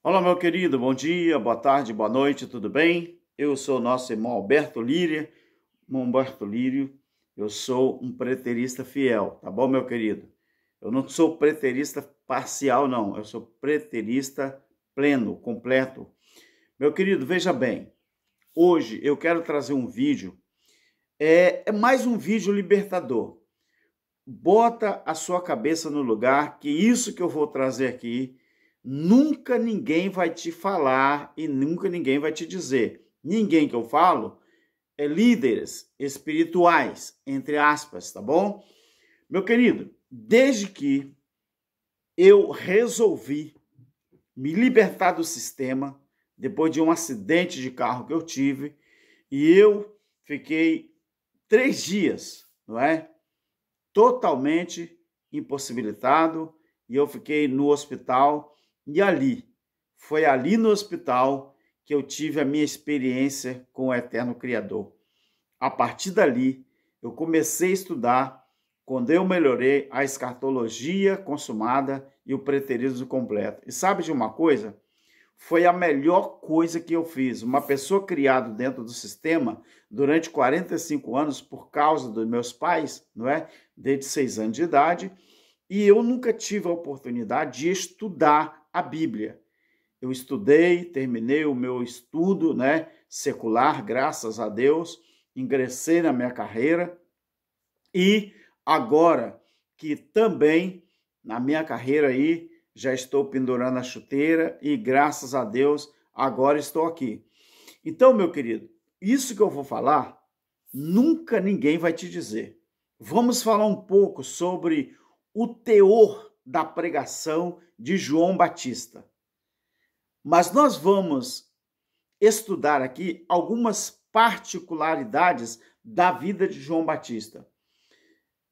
Olá, meu querido, bom dia, boa tarde, boa noite, tudo bem? Eu sou o nosso irmão Alberto Lírio, eu sou um preterista fiel, tá bom, meu querido? Eu não sou preterista parcial, não, eu sou preterista pleno, completo. Meu querido, veja bem, hoje eu quero trazer um vídeo, é mais um vídeo libertador. Bota a sua cabeça no lugar, que isso que eu vou trazer aqui, nunca ninguém vai te falar e nunca ninguém vai te dizer. Ninguém que eu falo é líderes espirituais, entre aspas, tá bom? Meu querido, desde que eu resolvi me libertar do sistema, depois de um acidente de carro que eu tive, e eu fiquei 3 dias, não é? Totalmente impossibilitado, e eu fiquei no hospital, e foi ali no hospital que eu tive a minha experiência com o Eterno Criador. A partir dali, eu comecei a estudar, quando eu melhorei, a escatologia consumada e o preterismo completo. E sabe de uma coisa? Foi a melhor coisa que eu fiz. Uma pessoa criada dentro do sistema durante 45 anos por causa dos meus pais, não é? Desde 6 anos de idade, e eu nunca tive a oportunidade de estudar a Bíblia. Eu estudei, terminei o meu estudo, né, secular, graças a Deus, ingressei na minha carreira e agora que também na minha carreira aí já estou pendurando a chuteira e graças a Deus agora estou aqui. Então, meu querido, isso que eu vou falar, nunca ninguém vai te dizer. Vamos falar um pouco sobre o teor da pregação de João Batista. Mas nós vamos estudar aqui algumas particularidades da vida de João Batista.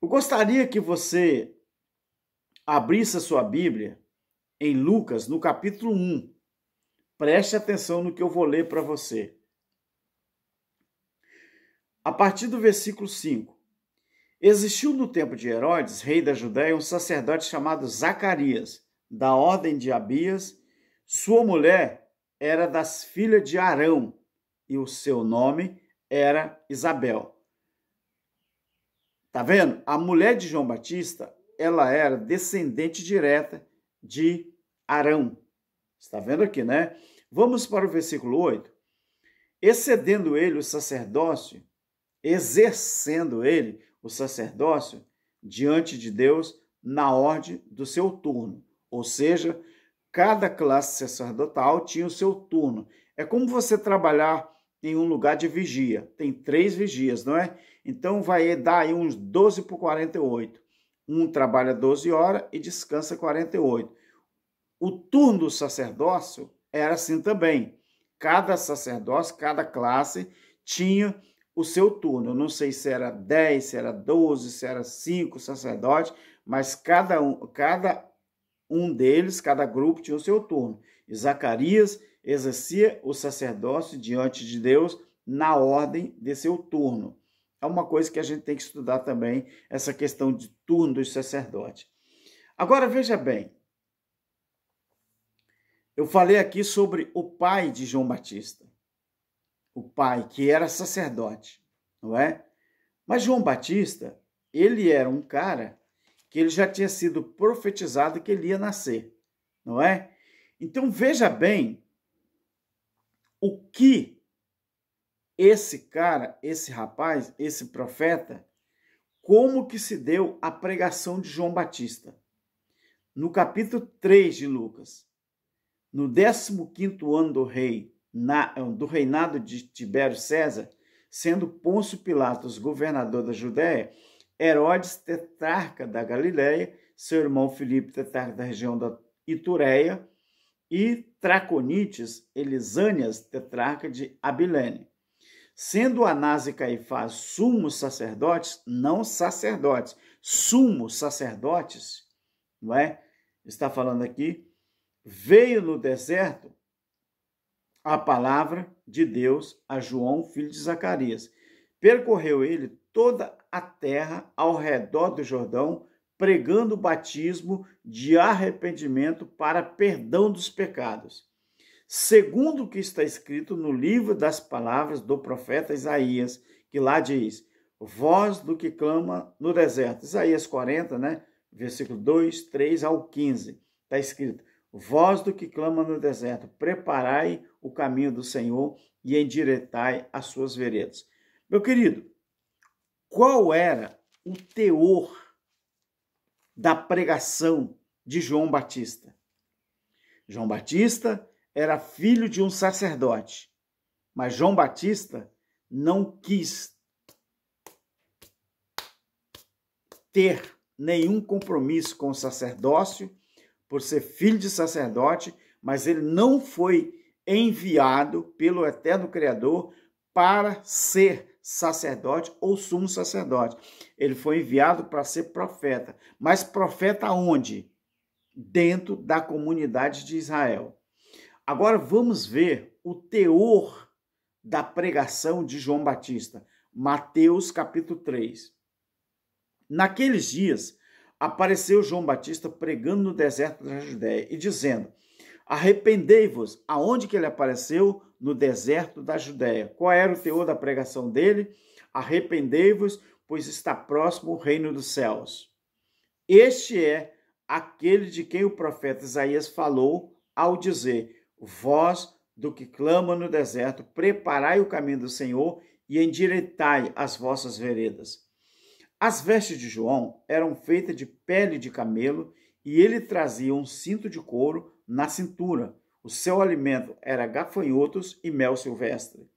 Eu gostaria que você abrisse a sua Bíblia em Lucas, no capítulo 1. Preste atenção no que eu vou ler para você. A partir do versículo 5. Existiu no tempo de Herodes, rei da Judéia, um sacerdote chamado Zacarias, da ordem de Abias. Sua mulher era das filhas de Arão, e o seu nome era Isabel. Tá vendo? A mulher de João Batista, ela era descendente direta de Arão. Está vendo aqui, né? Vamos para o versículo 8. Excedendo ele o sacerdócio, exercendo ele o sacerdócio diante de Deus na ordem do seu turno. Ou seja, cada classe sacerdotal tinha o seu turno. É como você trabalhar em um lugar de vigia. Tem 3 vigias, não é? Então vai dar aí uns 12 por 48. Um trabalha 12 horas e descansa 48. O turno do sacerdócio era assim também. Cada sacerdócio, cada classe tinha o seu turno. Eu não sei se era 10, se era 12, se era 5 sacerdotes, mas cada um deles, cada grupo tinha o seu turno. E Zacarias exercia o sacerdócio diante de Deus na ordem de seu turno. É uma coisa que a gente tem que estudar também, essa questão de turno dos sacerdotes. Agora, veja bem, eu falei aqui sobre o pai de João Batista, o pai que era sacerdote, não é? Mas João Batista, ele era um cara que ele já tinha sido profetizado que ele ia nascer, não é? Então veja bem o que esse cara, esse rapaz, esse profeta, como que se deu a pregação de João Batista. No capítulo 3 de Lucas, no 15º ano do reinado de Tibério César, sendo Pôncio Pilatos governador da Judéia, Herodes tetrarca da Galiléia, seu irmão Filipe tetrarca da região da Itureia e Traconites Elisânias tetrarca de Abilene. Sendo Anás e Caifás sumos sacerdotes, não sacerdotes, sumos sacerdotes, não é? Está falando aqui, veio no deserto a palavra de Deus a João, filho de Zacarias. Percorreu ele toda a terra ao redor do Jordão, pregando o batismo de arrependimento para perdão dos pecados. segundo o que está escrito no livro das palavras do profeta Isaías, que lá diz: voz do que clama no deserto. Isaías 40, né? Versículo 2, 3 ao 15. Está escrito: voz do que clama no deserto, preparai o caminho do Senhor e endireitai as suas veredas. Meu querido, qual era o teor da pregação de João Batista? João Batista era filho de um sacerdote, mas João Batista não quis ter nenhum compromisso com o sacerdócio, por ser filho de sacerdote, mas ele não foi enviado pelo eterno Criador para ser sacerdote ou sumo sacerdote. Ele foi enviado para ser profeta. Mas profeta onde? Dentro da comunidade de Israel. Agora vamos ver o teor da pregação de João Batista. Mateus capítulo 3. Naqueles dias, apareceu João Batista pregando no deserto da Judéia e dizendo: arrependei-vos. Aonde que ele apareceu? No deserto da Judéia. Qual era o teor da pregação dele? Arrependei-vos, pois está próximo o reino dos céus. Este é aquele de quem o profeta Isaías falou ao dizer: voz do que clama no deserto, preparai o caminho do Senhor e endireitai as vossas veredas. As vestes de João eram feitas de pele de camelo e ele trazia um cinto de couro na cintura. O seu alimento era gafanhotos e mel silvestre.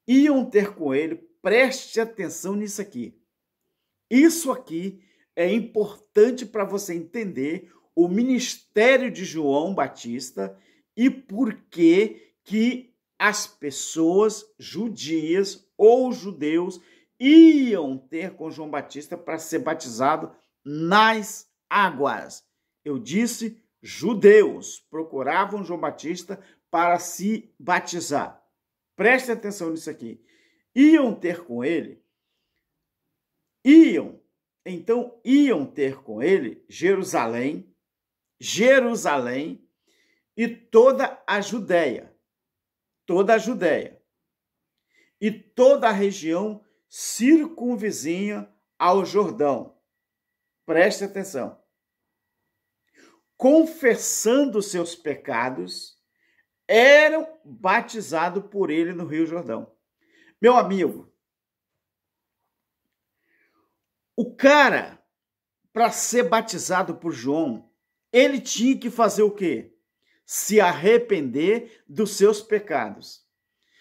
Iam ter com ele, preste atenção nisso aqui. Isso aqui é importante para você entender o ministério de João Batista e por que as pessoas judias ou judeus iam ter com João Batista para ser batizado nas águas. Eu disse, judeus procuravam João Batista para se batizar. Preste atenção nisso aqui. Iam ter com ele, iam ter com ele Jerusalém e toda a Judéia e toda a região circunvizinha ao Jordão. Preste atenção. Confessando seus pecados, eram batizados por ele no Rio Jordão. Meu amigo, o cara, para ser batizado por João, ele tinha que fazer o quê? Se arrepender dos seus pecados.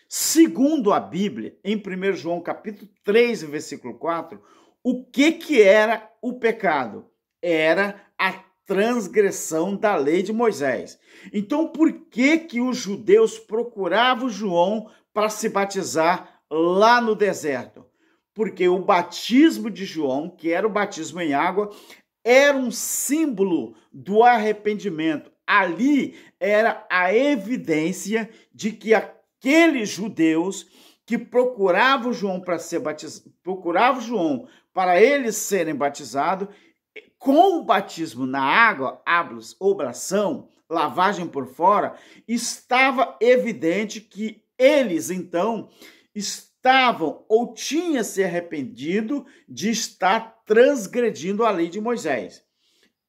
Segundo a Bíblia, em 1 João capítulo 3, versículo 4, o que era o pecado? Era a transgressão da lei de Moisés. Então, por que os judeus procuravam João para se batizar lá no deserto? Porque o batismo de João, que era o batismo em água, era um símbolo do arrependimento. Ali era a evidência de que aqueles judeus que procuravam João para ser batizado, procuravam João para eles serem batizados, com o batismo na água, hablos, oblação, lavagem por fora, estava evidente que eles, então, estavam ou tinham se arrependido de estar transgredindo a lei de Moisés.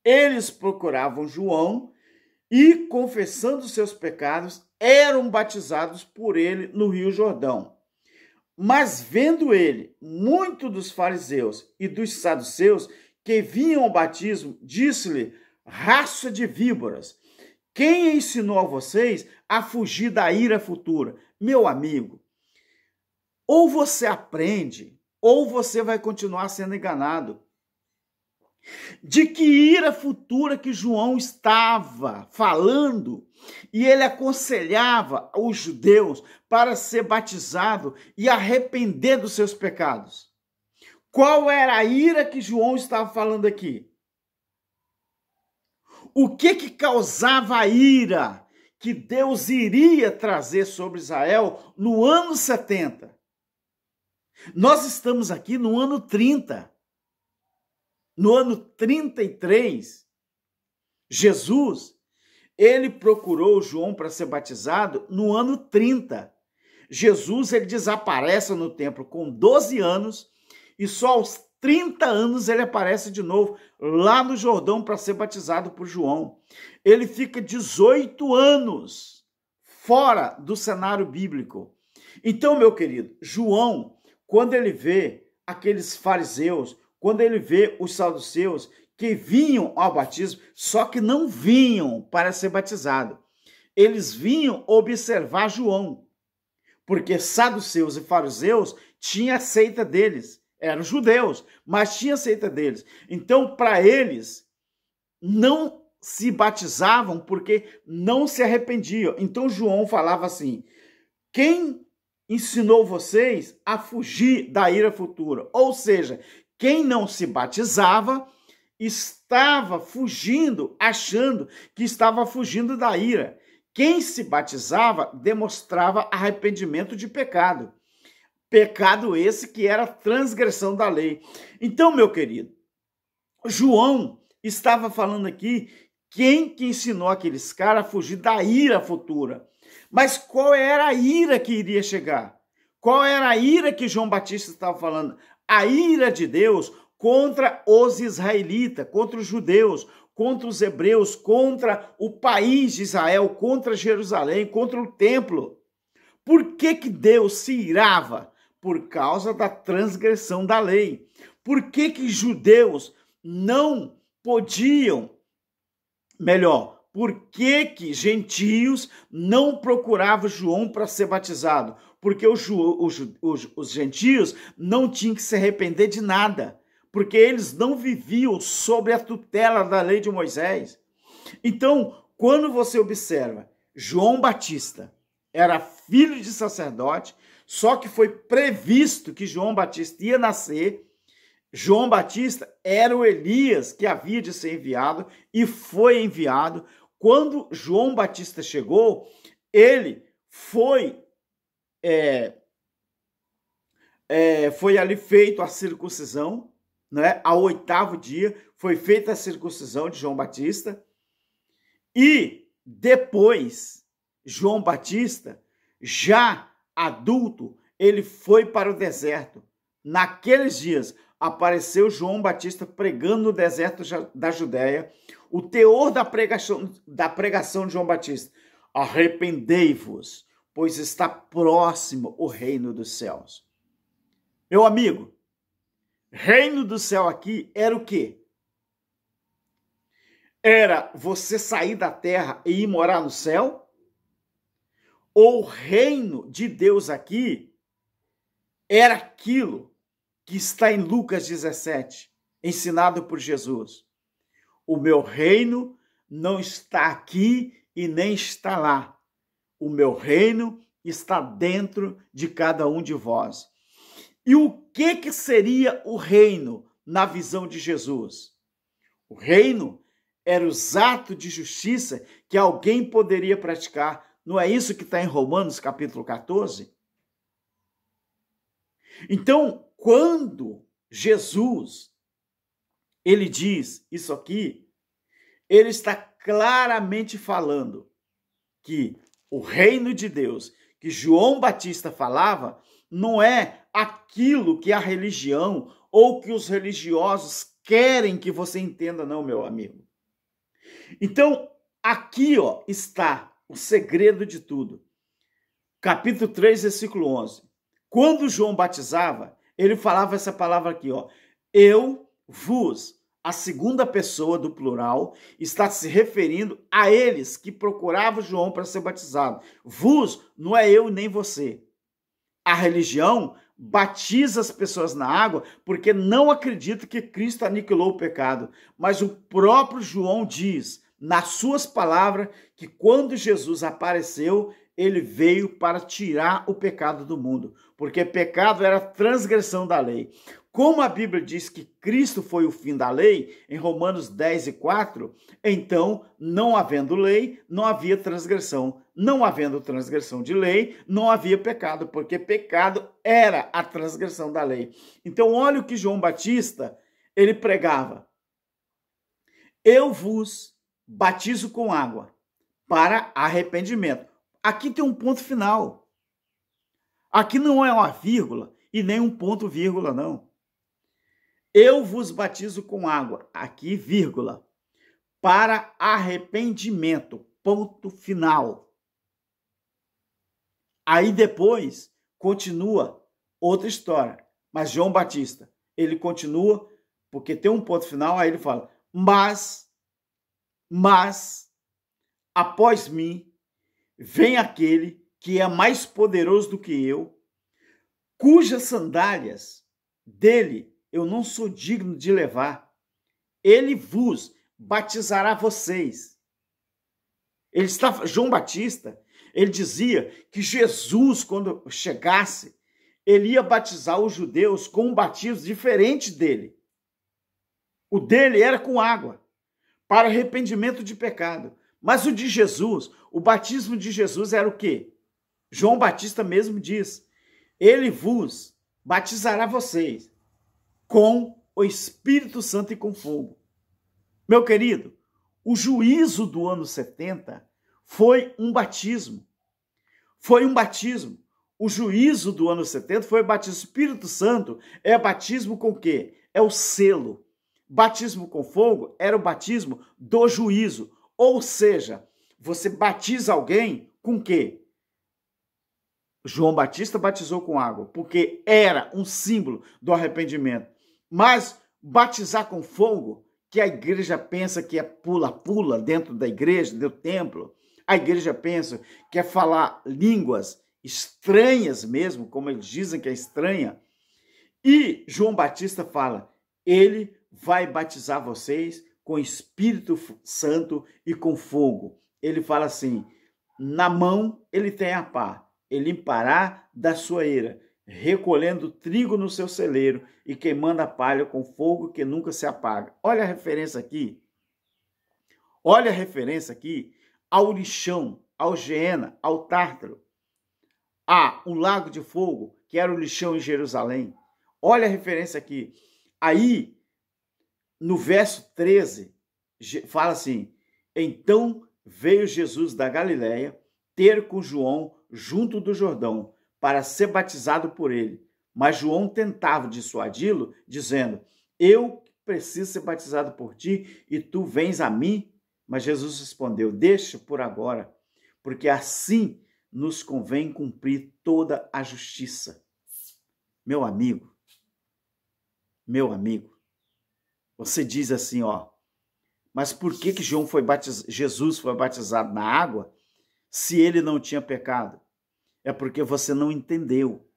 Eles procuravam João e, confessando seus pecados, eram batizados por ele no Rio Jordão. Mas vendo ele, muito dos fariseus e dos saduceus que vinham ao batismo, disse-lhe: raça de víboras, quem ensinou a vocês a fugir da ira futura? Meu amigo, ou você aprende, ou você vai continuar sendo enganado. De que ira futura que João estava falando, e ele aconselhava os judeus para ser batizado e arrepender dos seus pecados. Qual era a ira que João estava falando aqui? O que causava a ira que Deus iria trazer sobre Israel no ano 70? Nós estamos aqui no ano 30. No ano 33, Jesus, ele procurou João para ser batizado no ano 30. Jesus ele desaparece no templo com 12 anos e só aos 30 anos ele aparece de novo lá no Jordão para ser batizado por João. Ele fica 18 anos fora do cenário bíblico. Então, meu querido, João, quando ele vê aqueles fariseus, quando ele vê os saduceus que vinham ao batismo, só que não vinham para ser batizado. Eles vinham observar João, porque saduceus e fariseus tinham a seita deles. Eram judeus, mas tinha a seita deles. Então, para eles, não se batizavam porque não se arrependiam. Então, João falava assim: quem ensinou vocês a fugir da ira futura? Ou seja, quem não se batizava estava fugindo, achando que estava fugindo da ira. Quem se batizava demonstrava arrependimento de pecado. Pecado esse que era transgressão da lei. Então, meu querido, João estava falando aqui quem que ensinou aqueles caras a fugir da ira futura. Mas qual era a ira que iria chegar? Qual era a ira que João Batista estava falando? A ira de Deus contra os israelitas, contra os judeus, contra os hebreus, contra o país de Israel, contra Jerusalém, contra o templo. Por que Deus se irava? Por causa da transgressão da lei. Por que judeus não podiam, por que gentios não procuravam João para ser batizado? Porque os gentios não tinham que se arrepender de nada, porque eles não viviam sob a tutela da lei de Moisés. Então, quando você observa, João Batista era filho de sacerdote, só que foi previsto que João Batista ia nascer. João Batista era o Elias que havia de ser enviado e foi enviado. Quando João Batista chegou, ele foi ali feito a circuncisão, né? Ao 8º dia foi feita a circuncisão de João Batista e depois João Batista, já adulto, ele foi para o deserto. Naqueles dias apareceu João Batista pregando no deserto da Judéia. O teor da pregação de João Batista: arrependei-vos, pois está próximo o reino dos céus. Meu amigo, reino do céu aqui era o quê? Era você sair da terra e ir morar no céu? Ou o reino de Deus aqui era aquilo que está em Lucas 17, ensinado por Jesus? O meu reino não está aqui e nem está lá. O meu reino está dentro de cada um de vós. E o que seria o reino na visão de Jesus? O reino era os atos de justiça que alguém poderia praticar. Não é isso que está em Romanos capítulo 14? Então, quando Jesus, ele diz isso aqui, ele está claramente falando que o reino de Deus que João Batista falava não é aquilo que a religião ou que os religiosos querem que você entenda, não, meu amigo. Então, aqui está o segredo de tudo. Capítulo 3, versículo 11. Quando João batizava, ele falava essa palavra aqui, eu vos, a segunda pessoa do plural, está se referindo a eles que procuravam João para ser batizado. Vos não é eu nem você. A religião batiza as pessoas na água porque não acredita que Cristo aniquilou o pecado. Mas o próprio João diz, nas suas palavras, que quando Jesus apareceu, ele veio para tirar o pecado do mundo, porque pecado era transgressão da lei. Como a Bíblia diz que Cristo foi o fim da lei, em Romanos 10:4, então, não havendo lei, não havia transgressão. Não havendo transgressão de lei, não havia pecado, porque pecado era a transgressão da lei. Então, olha o que João Batista, ele pregava. Eu vos batizo com água para arrependimento. Aqui tem um ponto final. Aqui não é uma vírgula e nem um ponto vírgula, não. Eu vos batizo com água, aqui vírgula, para arrependimento, ponto final. Aí depois continua outra história, mas João Batista, ele continua, porque tem um ponto final, aí ele fala, mas, após mim, vem aquele que é mais poderoso do que eu, cujas sandálias dele eu não sou digno de levar. Ele vos batizará vocês. João Batista, ele dizia que Jesus, quando chegasse, ele ia batizar os judeus com um batismo diferente dele. O dele era com água, para arrependimento de pecado. Mas o de Jesus, o batismo de Jesus era o quê? João Batista mesmo diz, ele vos batizará vocês com o Espírito Santo e com fogo. Meu querido, o juízo do ano 70 foi um batismo. Foi um batismo. O juízo do ano 70 foi o batismo. O Espírito Santo é batismo com o quê? É o selo. Batismo com fogo era o batismo do juízo. Ou seja, você batiza alguém com o quê? João Batista batizou com água, porque era um símbolo do arrependimento. Mas batizar com fogo, que a igreja pensa que é pula-pula dentro da igreja, do templo, a igreja pensa que é falar línguas estranhas mesmo, como eles dizem que é estranha. E João Batista fala, ele vai batizar vocês com Espírito Santo e com fogo. Ele fala assim, na mão ele tem a pá, ele limpará da sua eira, recolhendo trigo no seu celeiro e queimando a palha com fogo que nunca se apaga. Olha a referência aqui. Olha a referência aqui ao lixão, ao Geena, ao Tártaro, a um lago de fogo, que era o lixão em Jerusalém. Olha a referência aqui. Aí, no verso 13, fala assim, então veio Jesus da Galileia ter com João junto do Jordão, para ser batizado por ele. Mas João tentava dissuadi-lo, dizendo, eu preciso ser batizado por ti e tu vens a mim? Mas Jesus respondeu, deixa por agora, porque assim nos convém cumprir toda a justiça. Meu amigo, você diz assim, ó, mas por que Jesus foi batizado na água se ele não tinha pecado? É porque você não entendeu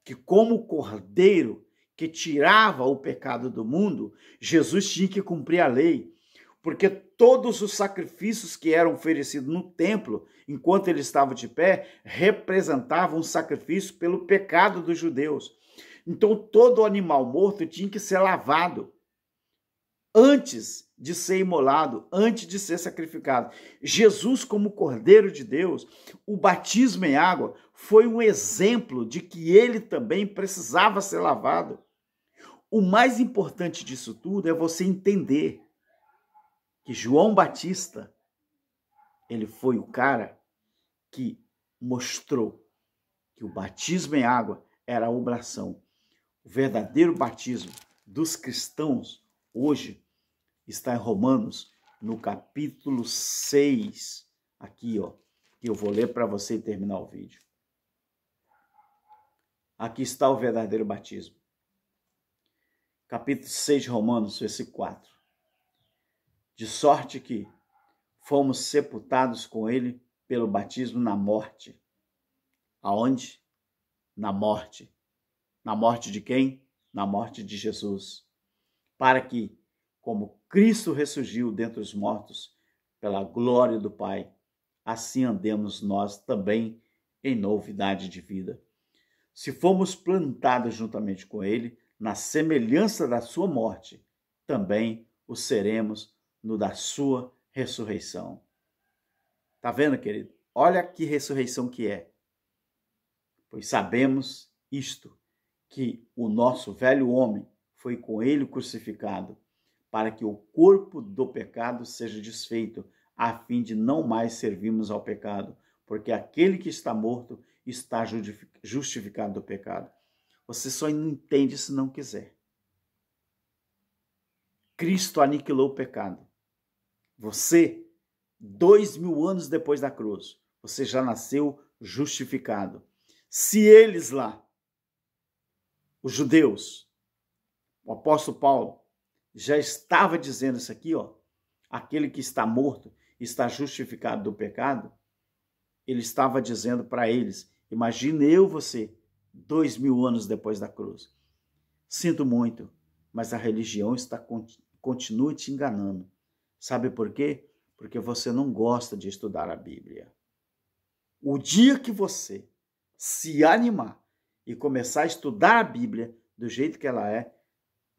que como cordeiro que tirava o pecado do mundo, Jesus tinha que cumprir a lei, porque todos os sacrifícios que eram oferecidos no templo, enquanto ele estava de pé, representavam um sacrifício pelo pecado dos judeus. Então todo animal morto tinha que ser lavado antes de ser imolado, antes de ser sacrificado. Jesus, como Cordeiro de Deus, o batismo em água foi um exemplo de que ele também precisava ser lavado. O mais importante disso tudo é você entender que João Batista, ele foi o cara que mostrou que o batismo em água era a oblação. O verdadeiro batismo dos cristãos hoje está em Romanos, no capítulo 6, aqui, ó, que eu vou ler para você terminar o vídeo. Aqui está o verdadeiro batismo. Capítulo 6 de Romanos, versículo 4. De sorte que fomos sepultados com ele pelo batismo na morte. Aonde? Na morte. Na morte de quem? Na morte de Jesus. Para que, como Cristo ressurgiu dentre os mortos pela glória do Pai, assim andemos nós também em novidade de vida. Se fomos plantados juntamente com ele, na semelhança da sua morte, também o seremos no da sua ressurreição. Tá vendo, querido? Olha que ressurreição que é. Pois sabemos isto, que o nosso velho homem foi com ele crucificado, para que o corpo do pecado seja desfeito, a fim de não mais servirmos ao pecado, porque aquele que está morto está justificado do pecado. Você só não entende se não quiser. Cristo aniquilou o pecado. Você, 2000 anos depois da cruz, você já nasceu justificado. Se eles lá, os judeus, o apóstolo Paulo, já estava dizendo isso aqui, ó, aquele que está morto está justificado do pecado, ele estava dizendo para eles, imagine eu você, 2000 anos depois da cruz. Sinto muito, mas a religião continua te enganando. Sabe por quê? Porque você não gosta de estudar a Bíblia. O dia que você se animar e começar a estudar a Bíblia do jeito que ela é,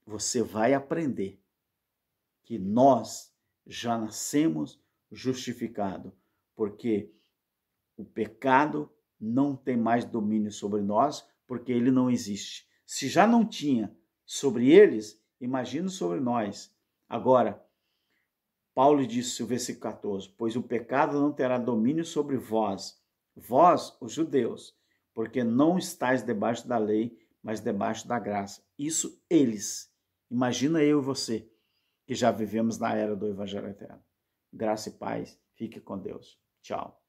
você vai aprender que nós já nascemos justificados, porque o pecado não tem mais domínio sobre nós, porque ele não existe. Se já não tinha sobre eles, imagina sobre nós. Agora, Paulo disse no versículo 14, pois o pecado não terá domínio sobre vós, os judeus, porque não estáis debaixo da lei, mas debaixo da graça. Isso eles. Imagina eu e você, que já vivemos na era do Evangelho Eterno. Graça e paz. Fique com Deus. Tchau.